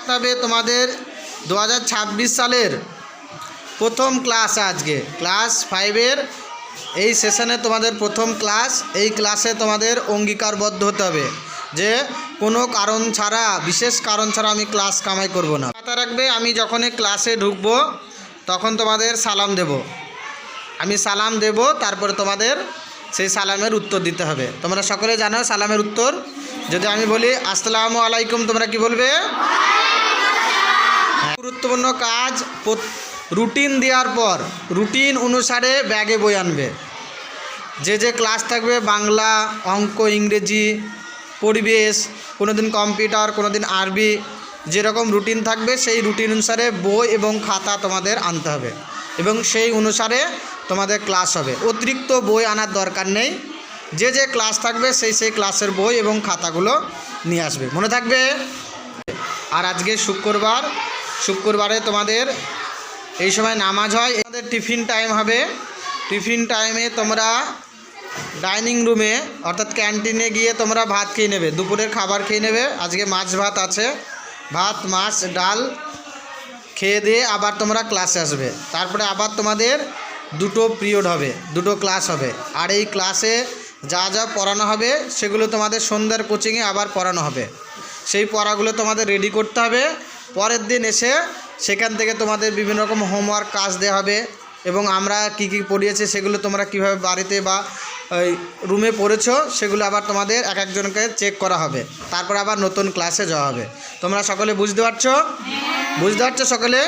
তবে তোমাদের 2026 সালের প্রথম ক্লাস আজকে ক্লাস 5-এর এই সেশনে তোমাদের প্রথম ক্লাস। এই ক্লাসে তোমাদের অঙ্গীকারবদ্ধ হতে হবে যে কোনো কারণ ছাড়া, বিশেষ কারণ ছাড়া আমি ক্লাস কামাই করব না। মাথায় রাখবে, আমি যখনই ক্লাসে ঢুকবো তখন তোমাদের সালাম দেব। আমি সালাম দেব, তারপরে তোমাদের সেই সালামের উত্তর দিতে হবে। তোমরা সকলে জানো সালামের উত্তর। যদি আমি বলি আসসালামু আলাইকুম, তোমরা কি বলবে? গুরুত্বপূর্ণ কাজ, রুটিন দেওয়ার পর রুটিন অনুসারে ব্যাগে বই আনবে। যে ক্লাস থাকবে বাংলা, অঙ্ক, ইংরেজি, পরিবেশ, কোনো দিন কম্পিউটার, কোনো দিন আরবি, যেরকম রুটিন থাকবে সেই রুটিন অনুসারে বই এবং খাতা তোমাদের আনতে হবে এবং সেই অনুসারে তোমাদের ক্লাস হবে। অতিরিক্ত বই আনার দরকার নেই। যে ক্লাস থাকবে সেই ক্লাসের বই এবং খাতাগুলো নিয়ে আসবে, মনে থাকবে। আর আজকে শুক্রবারে তোমাদের এই সময় নামাজ হয়। তোমাদের টিফিন টাইম হবে। টিফিন টাইমে তোমরা ডাইনিং রুমে অর্থাৎ ক্যান্টিনে গিয়ে তোমরা ভাত খেয়ে নেবে, দুপুরের খাবার খেয়ে নেবে। আজকে মাছ ভাত আছে, ভাত, মাছ, ডাল খেয়ে দিয়ে আবার তোমরা ক্লাসে আসবে। তারপরে আবার তোমাদের 2টো পিরিয়ড হবে, 2টো ক্লাস হবে। আর এই ক্লাসে যা পড়ানো হবে সেগুলো তোমাদের সন্ধ্যার কোচিংয়ে আবার পড়ানো হবে। সেই পড়াগুলো তোমাদের রেডি করতে হবে। পরের দিন এসে সেখান থেকে তোমাদের বিভিন্ন রকম হোমওয়ার্ক কাজ দেওয়া হবে এবং আমরা কি পড়িয়েছি সেগুলো তোমরা কিভাবে বাড়িতে বা ওই রুমে পড়েছো সেগুলো আবার তোমাদের এক একজনকে চেক করা হবে। তারপর আবার নতুন ক্লাসে যাওয়া হবে। তোমরা সকলে বুঝতে পারছো সকলে?